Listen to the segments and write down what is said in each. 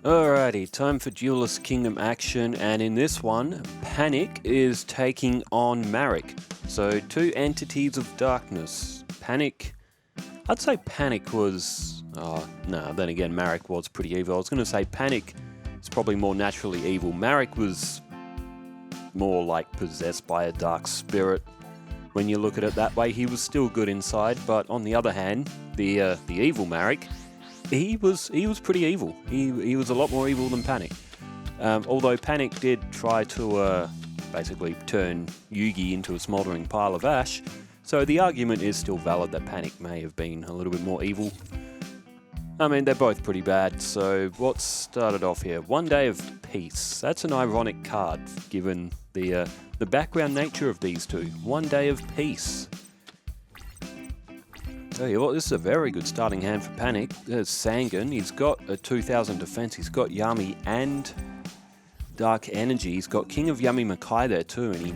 Alrighty, time for Duelist Kingdom action, and in this one, PaniK is taking on Marik. So, two entities of darkness. PaniK, I'd say PaniK was... no, then again, Marik was pretty evil. I was going to say PaniK is probably more naturally evil. Marik was more like possessed by a dark spirit. When you look at it that way, he was still good inside, but on the other hand, the evil Marik, he was pretty evil. He was a lot more evil than PaniK. Although PaniK did try to basically turn Yugi into a smouldering pile of ash, so the argument is still valid that PaniK may have been a little bit more evil. I mean, they're both pretty bad, so what started off here? One Day of Peace. That's an ironic card, given the background nature of these two. One Day of Peace. Tell you what, this is a very good starting hand for PaniK. There's Sangan. He's got a 2000 defense. He's got Yami and Dark Energy. He's got King of Yami Makai there too. And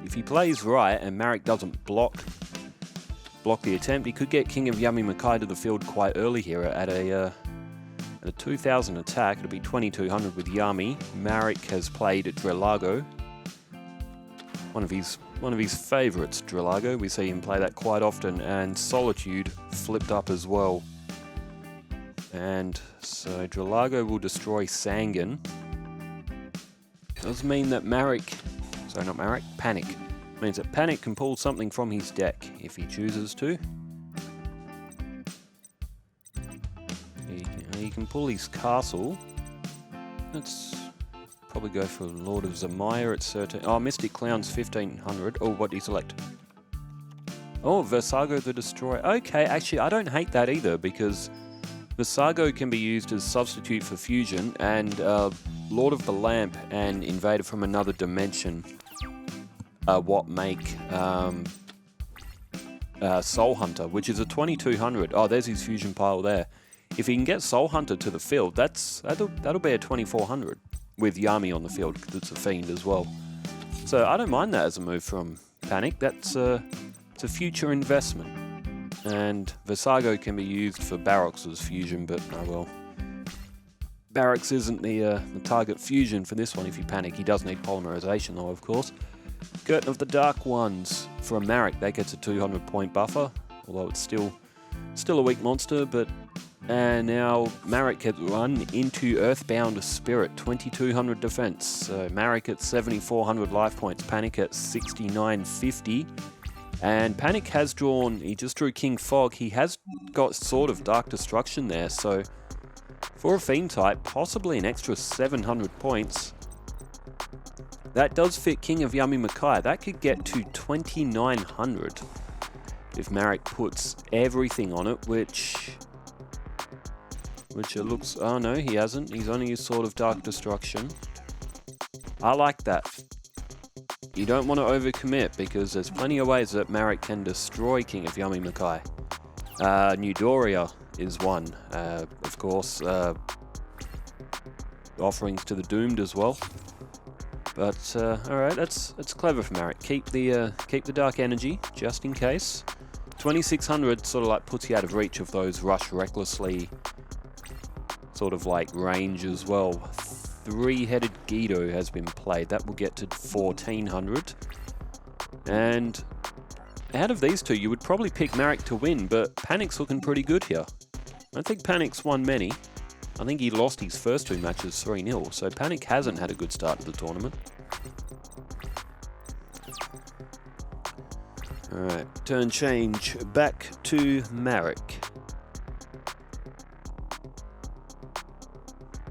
if he plays right and Marik doesn't block the attempt, he could get King of Yami Makai to the field quite early here at a 2000 attack. It'll be 2200 with Yami. Marik has played Drelago. One of his favourites, Drelago. We see him play that quite often, and Solitude flipped up as well. And so Drelago will destroy Sangan. Does mean that PaniK. Means that PaniK can pull something from his deck if he chooses to. He can pull his castle. Let's probably go for Lord of Zamaya at certain... Oh, Mystic Clown's 1500. Oh, what do you select? Oh, Versago the Destroyer. Okay, actually, I don't hate that either, because Versago can be used as substitute for Fusion, and Lord of the Lamp and Invader from Another Dimension what make Soul Hunter, which is a 2200. Oh, there's his Fusion pile there. If he can get Soul Hunter to the field, that'll be a 2400 with Yami on the field, because it's a fiend as well. So I don't mind that as a move from PaniK. It's a future investment. And Versago can be used for Barox's Fusion, but oh well. Barox isn't the target fusion for this one if you PaniK. He does need polymerization though, of course. Curtain of the Dark Ones from Marik. That gets a 200 point buffer, although it's still a weak monster, but and now Marik has run into Earthbound Spirit, 2200 defense. So Marik at 7400 life points, PaniK at 6950. And PaniK has he just drew King Fog. He has got sort of Dark Destruction there, so for a Fiend type, possibly an extra 700 points. That does fit King of Yami Makai. That could get to 2900 if Marik puts everything on it, which it looks... Oh no, he hasn't. He's only used Sword of Dark Destruction. I like that. You don't want to overcommit, because there's plenty of ways that Marik can destroy King of Yami Makai. New Doria is one. Of course, Offerings to the Doomed as well. But alright, that's clever for Marik. Keep the Dark Energy, just in case. 2600 sort of like puts you out of reach of those Rush Recklessly sort of like range as well. Three-headed Guido has been played. That will get to 1400. And out of these two, you would probably pick Marik to win, but PaniK's looking pretty good here. I don't think PaniK's won many. I think he lost his first two matches 3-0, so PaniK hasn't had a good start to the tournament. Alright, turn change. Back to Marik.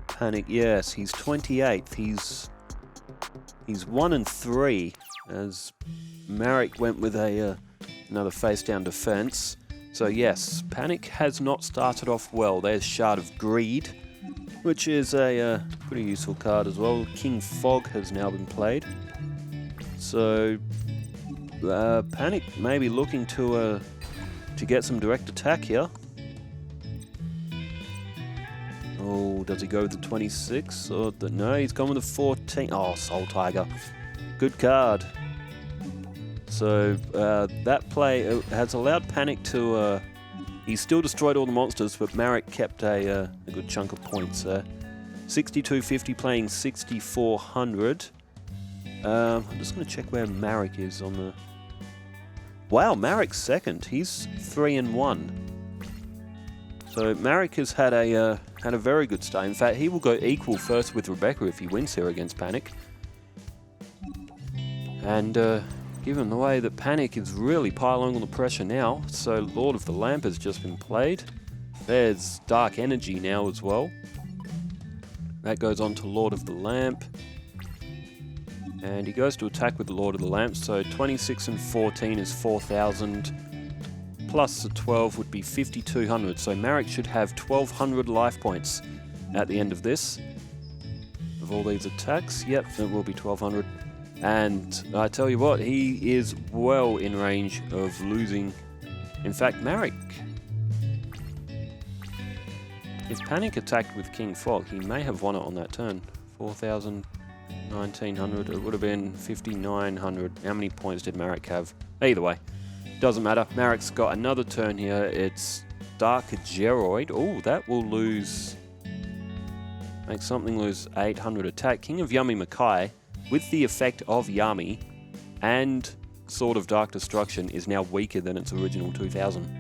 PaniK, yes, he's 28th. He's 1-3, as Marik went with another face-down defense. So yes, PaniK has not started off well. There's Shard of Greed, which is a pretty useful card as well. King Fog has now been played. So PaniK may be looking to get some direct attack here. Oh, does he go with the 26? Or no, he's gone with the 14. Oh, Soul Tiger. Good card. So that play has allowed PaniK to... he still destroyed all the monsters, but Marik kept a good chunk of points there. 6250 playing 6400. I'm just going to check where Marik is on the... Wow, Marik's second. He's 3-1. So Marik has had a very good start. In fact, he will go equal first with Rebecca if he wins here against PaniK. And given the way that PaniK is really piling on the pressure now, so Lord of the Lamp has just been played. There's Dark Energy now as well. That goes on to Lord of the Lamp. And he goes to attack with the Lord of the Lamp, so 26 and 14 is 4,000. Plus the 12 would be 5,200, so Marik should have 1,200 life points at the end of this. Of all these attacks, yep, it will be 1,200. And I tell you what, he is well in range of losing. In fact, Marik, if PaniK attacked with King Fog, he may have won it on that turn. 4,000, 1,900, it would have been 5,900. How many points did Marik have? Either way, doesn't matter. Marik's got another turn here. It's Dark Geroid. Oh, that will lose... Make something lose 800 attack. King of Yummy Makai, with the effect of Yami and Sword of Dark Destruction, is now weaker than its original 2,000.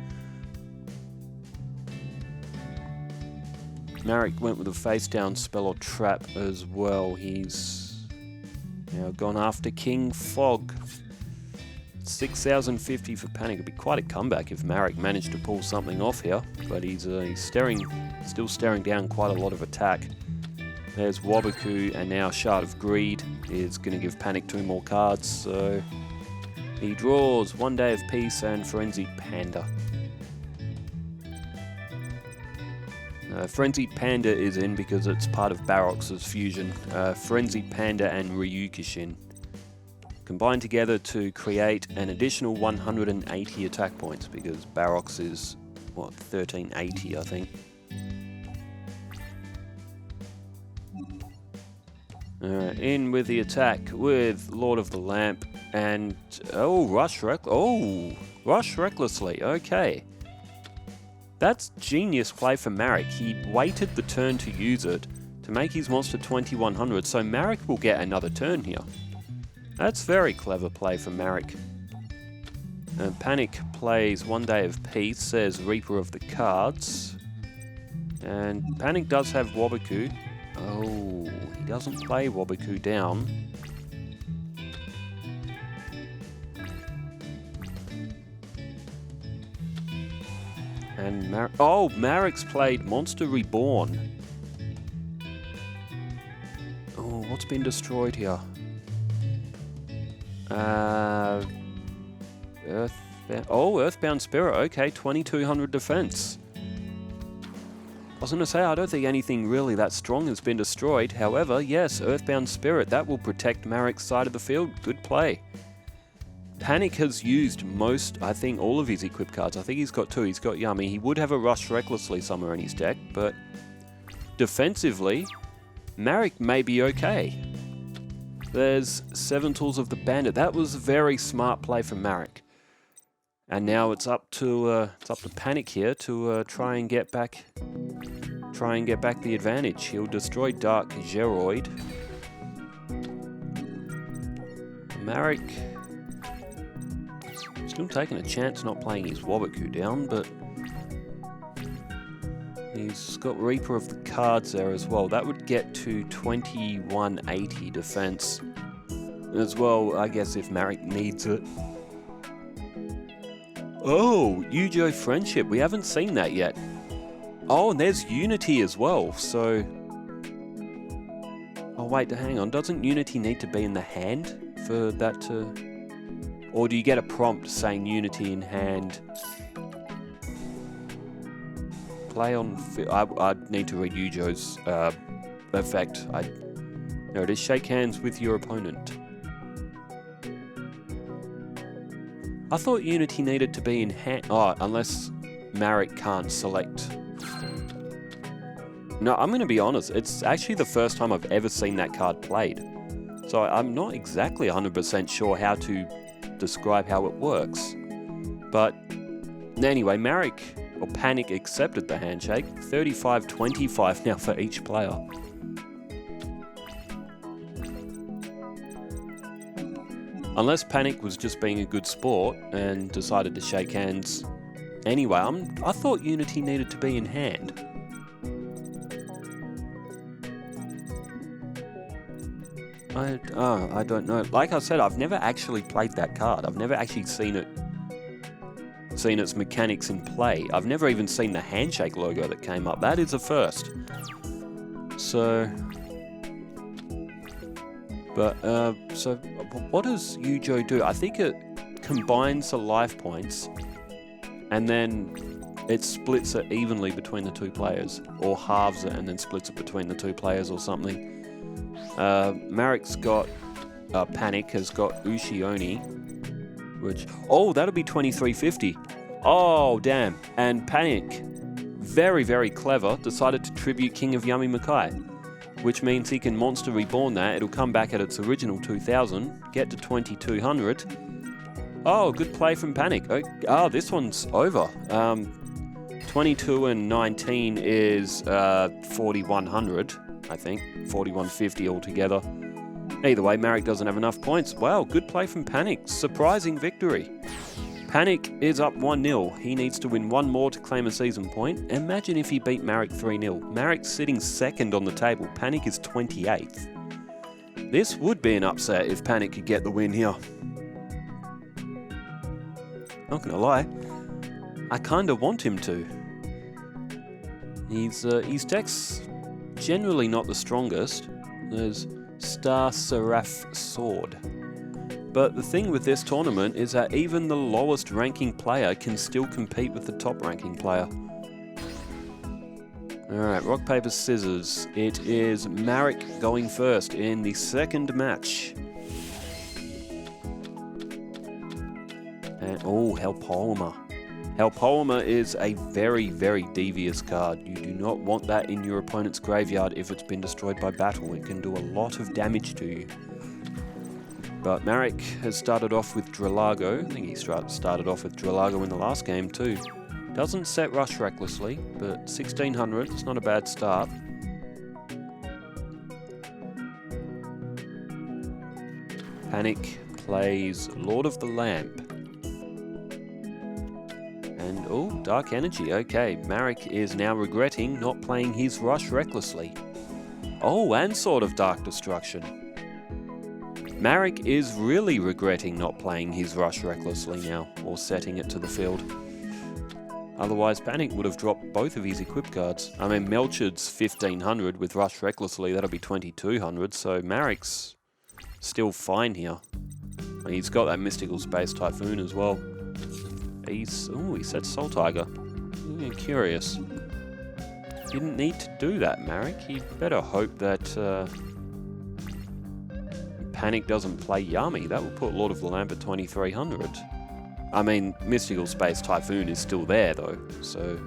Marik went with a face-down spell or trap as well. He's now gone after King Fog. 6,050 for PaniK. It'd be quite a comeback if Marik managed to pull something off here, but he's still staring down quite a lot of attack. There's Wabaku, and now Shard of Greed is going to give PaniK 2 more cards, so he draws One Day of Peace and Frenzied Panda. Frenzied Panda is in because it's part of Barox's fusion. Frenzied Panda and Ryukishin combine together to create an additional 180 attack points, because Barox is, what, 1380, I think. Alright, in with the attack with Lord of the Lamp and... Oh, Rush Recklessly, okay. That's genius play for Marik. He waited the turn to use it to make his monster 2,100, so Marik will get another turn here. That's very clever play from Marik. And PaniK plays One Day of Peace, says Reaper of the Cards. And PaniK does have Wabaku. Oh, he doesn't play Wabaku down. And Marik's played Monster Reborn. Oh, what's been destroyed here? Earthbound Spirit. Okay, 2,200 defense. I was going to say, I don't think anything really that strong has been destroyed. However, yes, Earthbound Spirit, that will protect Marik's side of the field. Good play. PaniK has used I think all of his equipped cards. I think he's got 2. He's got Yummy. He would have a Rush Recklessly somewhere in his deck, but defensively, Marik may be okay. There's 7 Tools of the Bandit. That was a very smart play from Marik. And now it's up to PaniK here to try and get back the advantage. He'll destroy Dark Geroid. Marik still taking a chance not playing his Wabaku down, but he's got Reaper of the Cards there as well. That would get to 2,180 defense as well, I guess, if Marik needs it. Oh, Yugioh Friendship. We haven't seen that yet. Oh, and there's Unity as well, so... Oh, wait, hang on. Doesn't Unity need to be in the hand for that to... Or do you get a prompt saying Unity in hand? Play on... I'd need to read Yugioh's effect. There it is. Shake hands with your opponent. I thought Unity needed to be in hand... Oh, unless Marik can't select. No, I'm going to be honest. It's actually the first time I've ever seen that card played. So I'm not exactly 100% sure how to describe how it works. But anyway, PaniK accepted the handshake. 35-25 now for each player. Unless PaniK was just being a good sport and decided to shake hands anyway. I thought Unity needed to be in hand. I don't know. Like I said, I've never actually played that card. I've never actually seen its mechanics in play. I've never even seen the handshake logo that came up. That is a first. So what does Yugioh do? I think it combines the life points and then it splits it evenly between the two players, or halves it and then splits it between the two players or something. Marik's got PaniK has got Ushioni, which that'll be 2350. Oh damn! And PaniK, very very clever, decided to tribute King of Yummy Makai, which means he can Monster Reborn that. It'll come back at its original 2000, get to 2200. Oh, good play from PaniK. Oh, this one's over. 22 and 19 is 4100. I think 4150 altogether. Either way, Marik doesn't have enough points. Wow, good play from PaniK. Surprising victory. PaniK is up 1-0. He needs to win one more to claim a season point. Imagine if he beat Marik 3-0. Marik's sitting second on the table. PaniK is 28th. This would be an upset if PaniK could get the win here. Not gonna lie, I kinda want him to. His deck's generally not the strongest. There's Star Seraph Sword. But the thing with this tournament is that even the lowest ranking player can still compete with the top ranking player. Alright, rock, paper, scissors. It is Marik going first in the second match. And Helpolymer. Helpolymer is a very, very devious card. You do not want that in your opponent's graveyard if it's been destroyed by battle. It can do a lot of damage to you. But Marik has started off with Dralago. I think he started off with Dralago in the last game too. Doesn't set Rush recklessly, but 1600, it's not a bad start. PaniK plays Lord of the Lamp. And, Dark Energy. Okay, Marik is now regretting not playing his Rush recklessly. And Sword of Dark Destruction. Marik is really regretting not playing his Rush recklessly now, or setting it to the field. Otherwise, PaniK would have dropped both of his equip cards. I mean, Melchard's 1500 with Rush recklessly, that'll be 2200, so Marik's still fine here. He's got that Mystical Space Typhoon as well. He set Soul Tiger. Curious. Didn't need to do that, Marik. You better hope that PaniK doesn't play Yami. That will put Lord of the Lamp at 2300. I mean, Mystical Space Typhoon is still there though, so...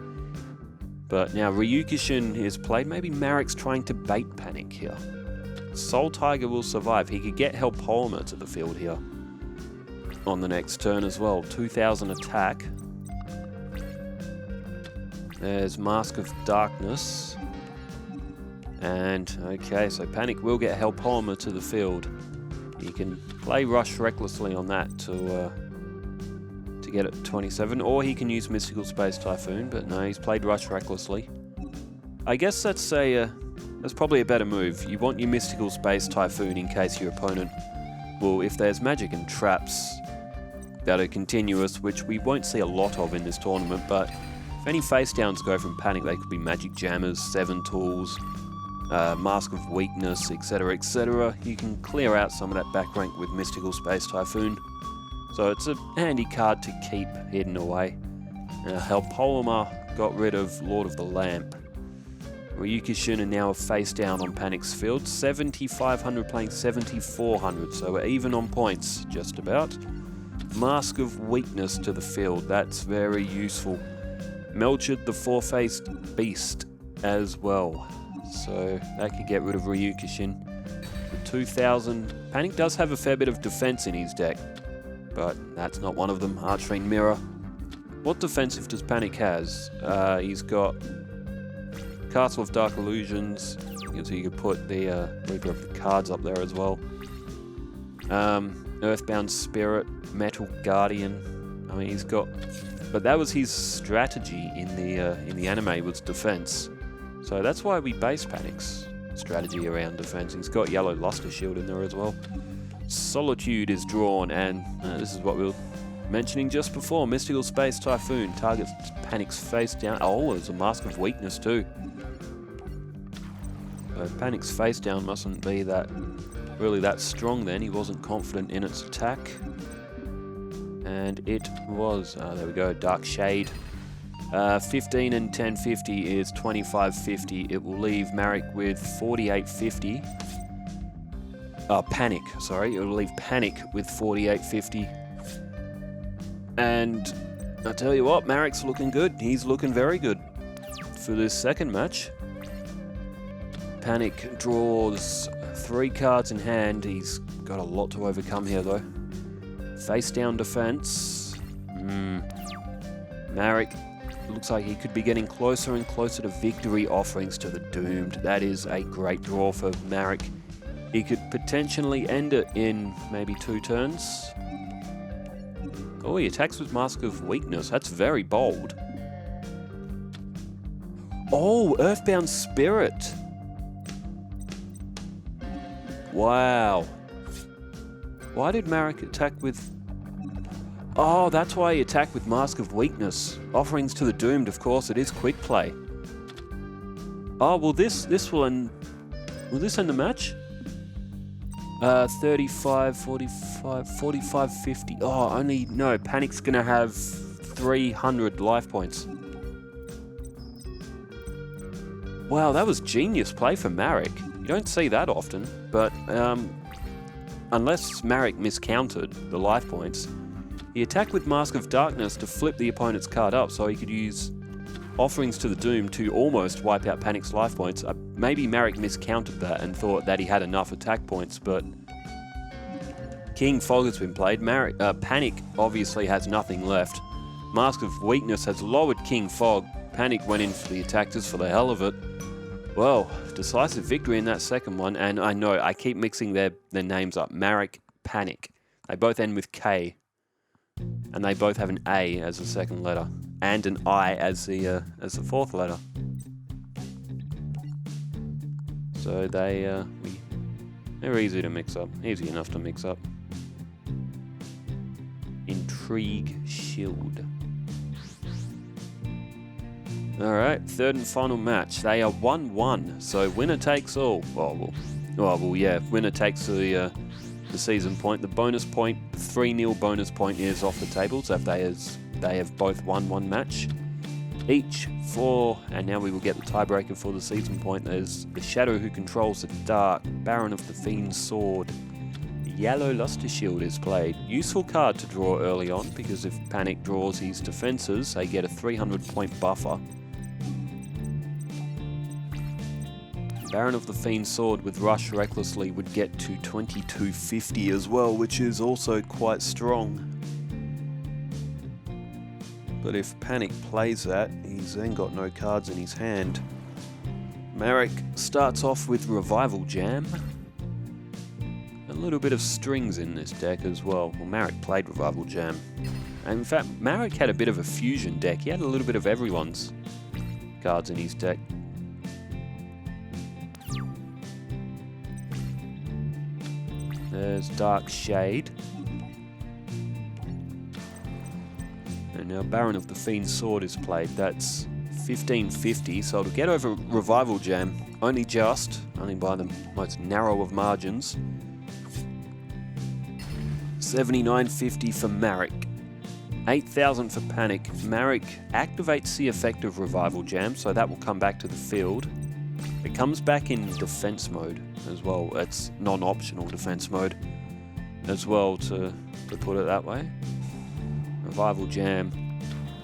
But now Ryukishin is played. Maybe Marik's trying to bait PaniK here. Soul Tiger will survive. He could get Helpolymer to the field here on the next turn as well. 2000 attack. There's Mask of Darkness. And, okay, so PaniK will get Helpolymer to the field. He can play Rush recklessly on that to get it 27, or he can use Mystical Space Typhoon, but no, he's played Rush recklessly. I guess that's probably a better move. You want your Mystical Space Typhoon in case your opponent will, if there's magic and traps that are continuous, which we won't see a lot of in this tournament, but if any face downs go from PaniK, they could be Magic Jammers, 7 Tools, Mask of Weakness, etc, etc. You can clear out some of that back rank with Mystical Space Typhoon. So it's a handy card to keep hidden away. Helpolymer got rid of Lord of the Lamp. Ryukishin are now a face down on PaniK's field. 7500 playing 7400, so we're even on points, just about. Mask of Weakness to the field, that's very useful. Melchard the Four-Faced Beast as well. So that could get rid of Ryukishin. The 2000, PaniK does have a fair bit of defense in his deck, but that's not one of them. Archfiend Mirror. What defensive does PaniK has? He's got Castle of Dark Illusions, so you could put the Reaper of the Cards up there as well. Earthbound Spirit, Metal Guardian. I mean, he's got... But that was his strategy in the anime, was defense. So that's why we base PaniK's strategy around defense. He's got Yellow Luster Shield in there as well. Solitude is drawn, and this is what we were mentioning just before. Mystical Space Typhoon targets PaniK's face down. Oh, there's a Mask of Weakness too. So PaniK's face down mustn't be really that strong then. He wasn't confident in its attack. And it was, there we go, Dark Shade. 15 and 1050 is 2550. It will leave Marik with 4850. PaniK, sorry. It will leave PaniK with 4850. And I tell you what, Marik's looking good. He's looking very good for this second match. PaniK draws 3 cards in hand. He's got a lot to overcome here though. Face down defense. Marik looks like he could be getting closer and closer to victory. Offerings to the Doomed. That is a great draw for Marik. He could potentially end it in maybe 2 turns. Oh, he attacks with Mask of Weakness. That's very bold. Oh, Earthbound Spirit. Wow. Why did Marik attack with... Oh, that's why he attacked with Mask of Weakness. Offerings to the Doomed, of course, it is quick play. Oh, will this will end... Will this end the match? 35, 45, 45, 50. Oh, only... No, PaniK's gonna have 300 life points. Wow, that was genius play for Marik. You don't see that often, but unless Marik miscounted the life points, he attacked with Mask of Darkness to flip the opponent's card up so he could use Offerings to the Doom to almost wipe out PaniK's life points. Maybe Marik miscounted that and thought that he had enough attack points, but King Fog has been played. PaniK obviously has nothing left. Mask of Weakness has lowered King Fog. PaniK went in for the attack just for the hell of it. Well, decisive victory in that second one, and I know I keep mixing their names up. Marik, PaniK. They both end with K, and they both have an A as the second letter, and an I as the fourth letter. So they're easy to mix up, easy enough to mix up. Intrigue Shield. Alright, third and final match. They are 1-1, so winner takes all. Yeah, winner takes the season point. The bonus point, 3-0 bonus point is off the table, so if they have both won one match each for, and now we will get the tiebreaker for the season point. There's the Shadow who controls the dark, Baron of the Fiend's Sword. The Yellow Luster Shield is played. Useful card to draw early on, because if PaniK draws his defenses, they get a 300 point buffer. Baron of the Fiend's Sword with Rush Recklessly would get to 2250 as well, which is also quite strong. But if PaniK plays that, he's then got no cards in his hand. Marik starts off with Revival Jam. A little bit of strings in this deck as well. Well, Marik played Revival Jam. And in fact, Marik had a bit of a fusion deck. He had a little bit of everyone's cards in his deck. There's Dark Shade. And now Baron of the Fiend's Sword is played. That's 1550, so to get over Revival Jam, only by the most narrow of margins. 7950 for Marik. 8000 for PaniK. Marik activates the effect of Revival Jam, so that will come back to the field. It comes back in defense mode as well. It's non-optional defense mode as well, to put it that way. Revival Jam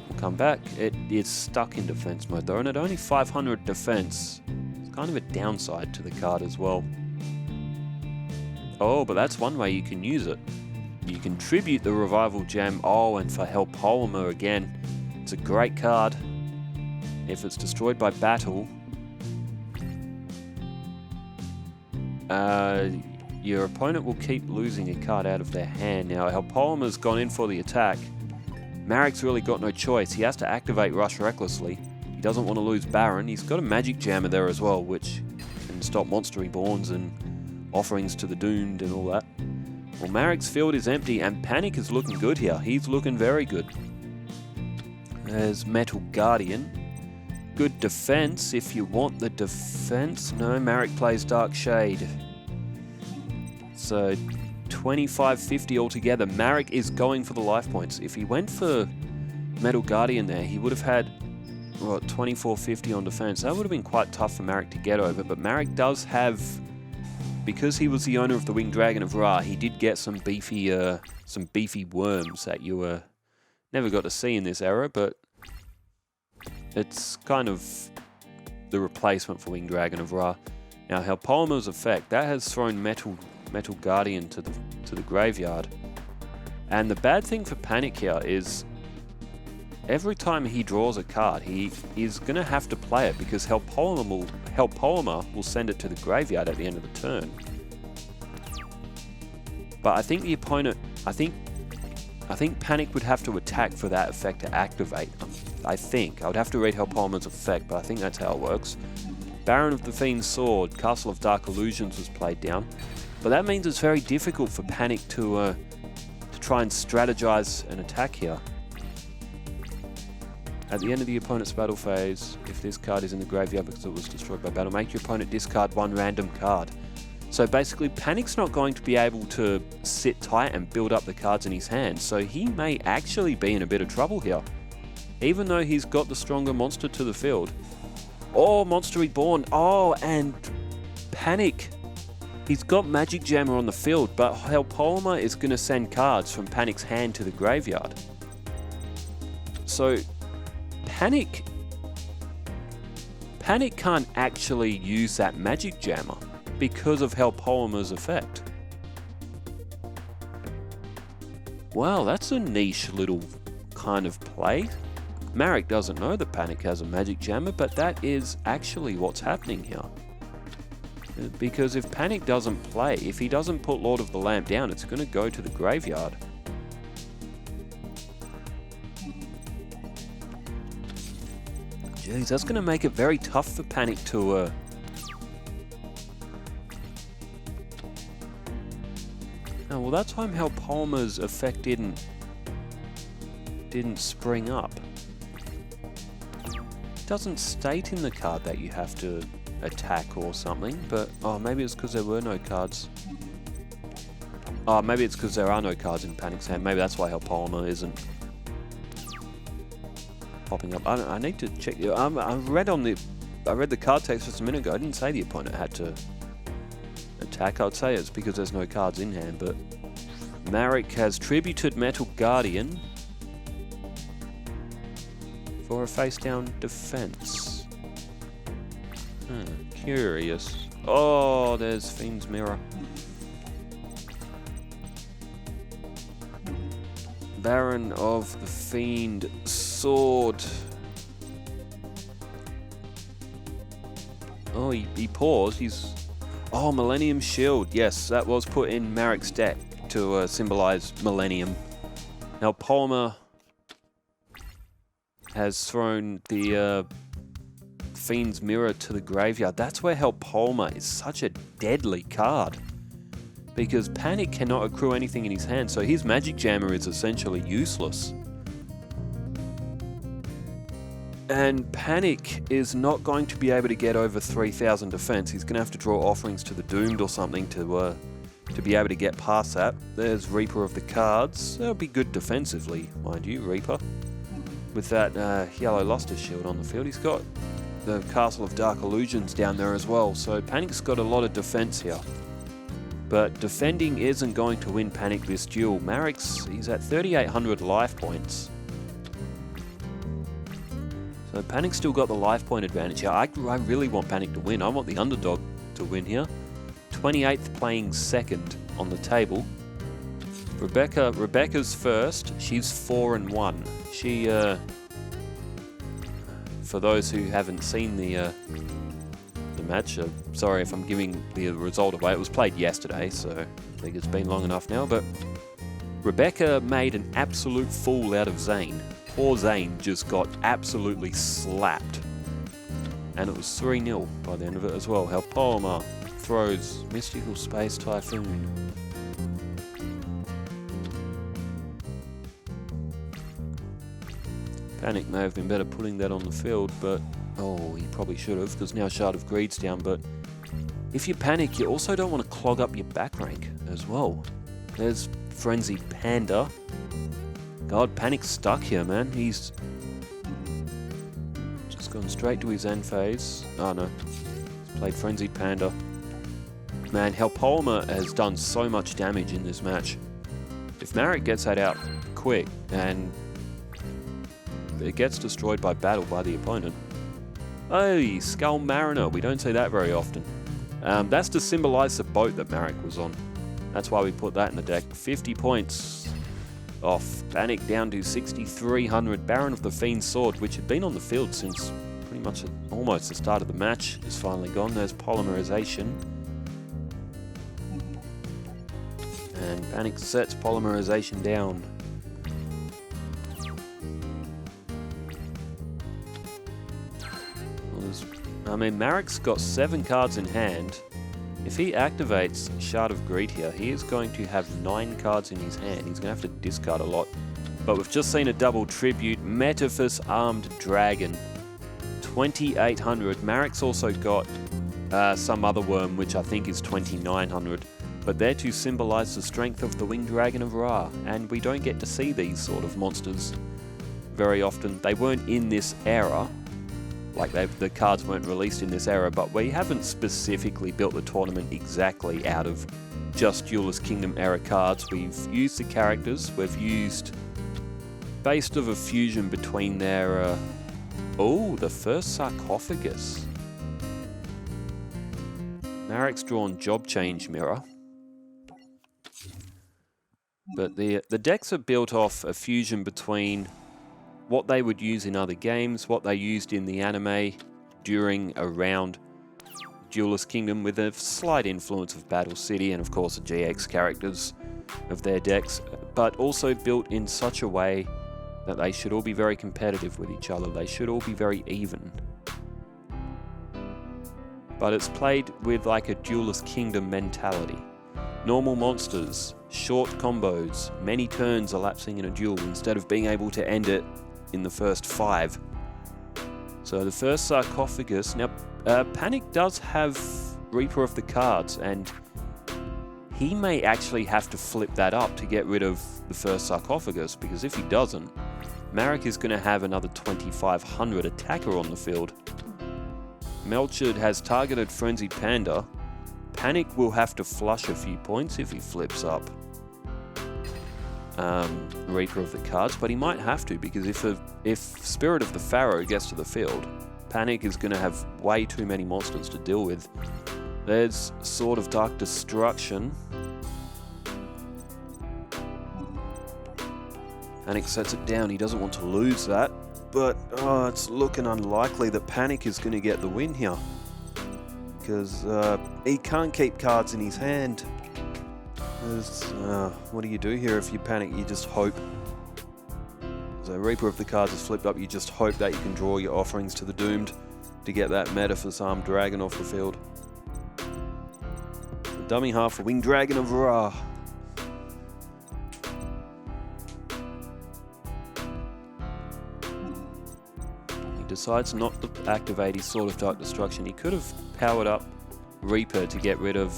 will come back. It is stuck in defense mode though, and at only 500 defense, it's kind of a downside to the card as well. Oh, but that's one way you can use it. You can tribute the Revival Jam. Oh, and for Hell Polymer again, it's a great card. If it's destroyed by battle, your opponent will keep losing a card out of their hand. Now, Helpolma's gone in for the attack. Marik's really got no choice. He has to activate Rush recklessly. He doesn't want to lose Baron. He's got a Magic Jammer there as well, which can stop Monster Reborns and offerings to the Doomed and all that. Well, Marik's field is empty, and PaniK is looking good here. He's looking very good. There's Metal Guardian. Good defense if you want the defense. No, Marik plays Dark Shade. So 25-50 altogether. Marik is going for the life points. If he went for Metal Guardian there, he would have had, what, 24-50 on defense. That would have been quite tough for Marik to get over, but Marik does have, because he was the owner of the Winged Dragon of Ra, he did get some beefy worms that you never got to see in this era, but it's kind of the replacement for Winged Dragon of Ra. Now, Helpolma's effect, that has thrown Metal Guardian to the graveyard. And the bad thing for PaniK here is every time he draws a card, he is going to have to play it because Helpolma will send it to the graveyard at the end of the turn. But I think the opponent, I think PaniK would have to attack for that effect to activate. I think. I would have to read Helpolma's effect, but I think that's how it works. Baron of the Fiend's Sword, Castle of Dark Illusions was played down. But that means it's very difficult for PaniK to try and strategize an attack here. At the end of the opponent's battle phase, if this card is in the graveyard because it was destroyed by battle, make your opponent discard one random card. So basically, PaniK's not going to be able to sit tight and build up the cards in his hand, so he may actually be in a bit of trouble here. Even though he's got the stronger monster to the field. Oh, Monster Reborn. Oh, and PaniK. He's got Magic Jammer on the field, but Helpolma is going to send cards from PaniK's hand to the graveyard. So, PaniK can't actually use that Magic Jammer because of Helpolma's effect. Wow, that's a niche little kind of play. Marik doesn't know that PaniK has a Magic Jammer, but that is actually what's happening here. Because if PaniK doesn't play, if he doesn't put Lord of the Lamp down, it's going to go to the graveyard. Jeez, that's going to make it very tough for PaniK to... Oh, well, that time Helpolma's effect didn't spring up. It doesn't state in the card that you have to attack or something, but oh, maybe it's because there were no cards. Oh, maybe it's because there are no cards in PaniK's hand. Maybe that's why Helpolma isn't popping up. I need to check. I read the card text just a minute ago. I didn't say the opponent had to attack. I'd say it's because there's no cards in hand. But Marik has tributed Metal Guardian for a face-down defense. Curious. Oh, there's Fiend's Mirror. Baron of the Fiend Sword. Oh, he paused. Oh, Millennium Shield. Yes, that was put in Marik's deck to symbolize Millennium. Now, Helpolma has thrown the Fiend's Mirror to the graveyard. That's where Helpolma is such a deadly card. Because PaniK cannot accrue anything in his hand, so his Magic Jammer is essentially useless. And PaniK is not going to be able to get over 3,000 defense. He's going to have to draw offerings to the Doomed or something to be able to get past that. There's Reaper of the Cards. That'll be good defensively, mind you, Reaper. With that Yellow Luster Shield on the field. He's got the Castle of Dark Illusions down there as well, so PaniK's got a lot of defense here. But defending isn't going to win PaniK this duel. He's at 3,800 life points. So PaniK's still got the life point advantage here. I really want PaniK to win. I want the underdog to win here. 28th playing second on the table. Rebecca's first. She's 4-1. She, for those who haven't seen the the match. Sorry if I'm giving the result away. It was played yesterday, so I think it's been long enough now. But Rebecca made an absolute fool out of Zane. Poor Zane just got absolutely slapped. And it was 3-0 by the end of it as well. Palmer throws Mystical Space Typhoon. PaniK may have been better putting that on the field, but oh, he probably should have, because now Shard of Greed's down. But if you PaniK, you also don't want to clog up your back rank as well. There's Frenzied Panda. God, PaniK's stuck here, man. He's just gone straight to his end phase. Oh no, he's played Frenzied Panda. Man, Palmer has done so much damage in this match. If Marik gets that out quick and it gets destroyed by battle by the opponent. Hey, Skull Mariner. We don't see that very often. That's to symbolize the boat that Marik was on. That's why we put that in the deck. 50 points off. PaniK down to 6,300. Baron of the Fiend's Sword, which had been on the field since pretty much almost the start of the match, is finally gone. There's Polymerization. And PaniK sets Polymerization down. I mean, Marik's got 7 cards in hand. If he activates Shard of Greed here, he is going to have 9 cards in his hand. He's going to have to discard a lot. But we've just seen a double tribute. Metaphys Armed Dragon. 2,800. Marik's also got some other worm, which I think is 2,900. But they're to symbolize the strength of the Winged Dragon of Ra. And we don't get to see these sort of monsters very often. They weren't in this era. Like, the cards weren't released in this era, but we haven't specifically built the tournament exactly out of just Duelist Kingdom era cards. We've used the characters, we've used based of a fusion between their... oh, the first sarcophagus. Marik's drawn Job Change Mirror. But the decks are built off a fusion between what they would use in other games, what they used in the anime during, around Duelist Kingdom, with a slight influence of Battle City and of course the GX characters of their decks, but also built in such a way that they should all be very competitive with each other. They should all be very even. But it's played with like a Duelist Kingdom mentality. Normal monsters, short combos, many turns elapsing in a duel instead of being able to end it in the first 5. So the first sarcophagus. Now, PaniK does have Reaper of the Cards, and he may actually have to flip that up to get rid of the first sarcophagus, because if he doesn't, Marik is going to have another 2,500 attacker on the field. Melchard has targeted Frenzied Panda. PaniK will have to flush a few points if he flips up Reaper of the Cards, but he might have to, because if Spirit of the Pharaoh gets to the field, PaniK is going to have way too many monsters to deal with. There's Sword of Dark Destruction. PaniK sets it down. He doesn't want to lose that, but it's looking unlikely that PaniK is going to get the win here, because he can't keep cards in his hand. What do you do here if you PaniK? You just hope. So Reaper of the Cards is flipped up. You just hope that you can draw your offerings to the Doomed to get that Metaphys Armed Dragon off the field. The dummy half for Winged Dragon of Ra. He decides not to activate his Sword of Dark Destruction. He could have powered up Reaper to get rid of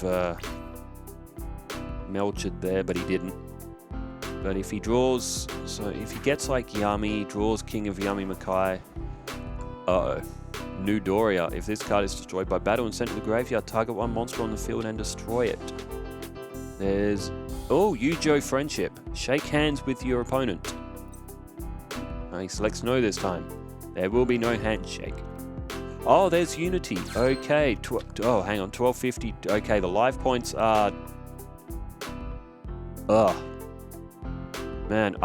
Melchard there, but he didn't. But if he draws, so if he gets like Yami, draws King of Yami Makai. Uh-oh. New Doria. If this card is destroyed by battle and sent to the graveyard, target one monster on the field and destroy it. There's... oh, Yugioh Friendship. Shake hands with your opponent. He selects no this time. There will be no handshake. Oh, there's Unity. Okay. Oh, hang on. 1250. Okay, the life points are... ugh. Man,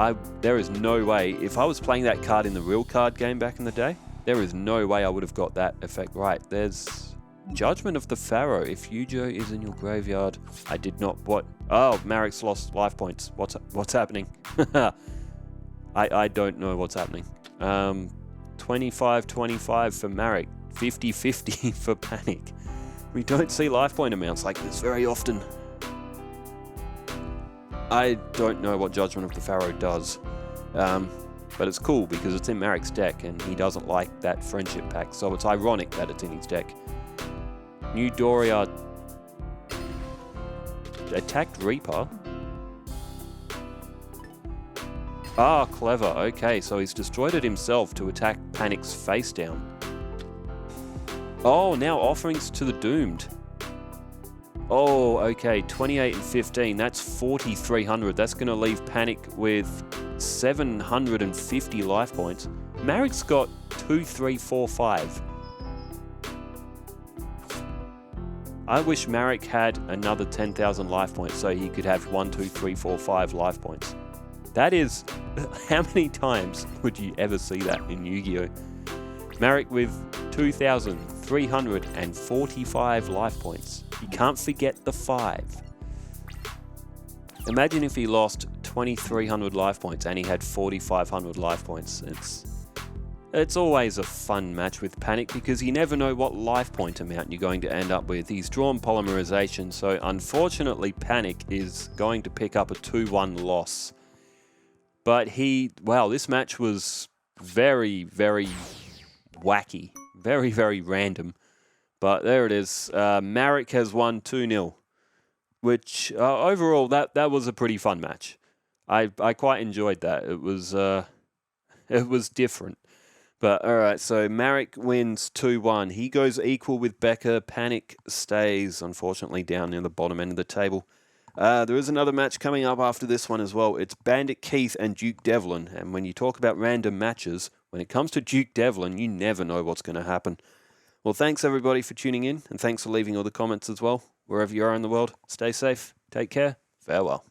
there is no way. If I was playing that card in the real card game back in the day, there is no way I would have got that effect right. There's Judgment of the Pharaoh. If Yugioh is in your graveyard, I did not. What? Oh, Marik's lost life points. What's happening? I don't know what's happening. 25-25 for Marik. 50-50 for PaniK. We don't see life point amounts like this very often. I don't know what Judgment of the Pharaoh does. But it's cool because it's in Marik's deck and he doesn't like that friendship pack, so it's ironic that it's in his deck. New Doria attacked Reaper. Ah, clever. Okay, so he's destroyed it himself to attack PaniK's face down. Oh, now offerings to the doomed. Oh, okay, 28 and 15. That's 4,300. That's going to leave PaniK with 750 life points. Marik's got 2, 3, 4, 5. I wish Marik had another 10,000 life points so he could have 1, 2, 3, 4, 5 life points. That is, how many times would you ever see that in Yu-Gi-Oh? Marik with 2,345 life points. You can't forget the 5. Imagine if he lost 2,300 life points and he had 4,500 life points. It's always a fun match with PaniK because you never know what life point amount you're going to end up with. He's drawn polymerization, so unfortunately PaniK is going to pick up a 2-1 loss. But wow, this match was very, very wacky. Very, very random. But there it is. Marik has won 2-0, which overall that was a pretty fun match. I quite enjoyed that. It was different. But all right, so Marik wins 2-1. He goes equal with Becca. PaniK stays, unfortunately, down near the bottom end of the table. There is another match coming up after this one as well. It's Bandit Keith and Duke Devlin. And when you talk about random matches, when it comes to Duke Devlin, you never know what's going to happen. Well, thanks everybody for tuning in, and thanks for leaving all the comments as well. Wherever you are in the world, stay safe, take care, farewell.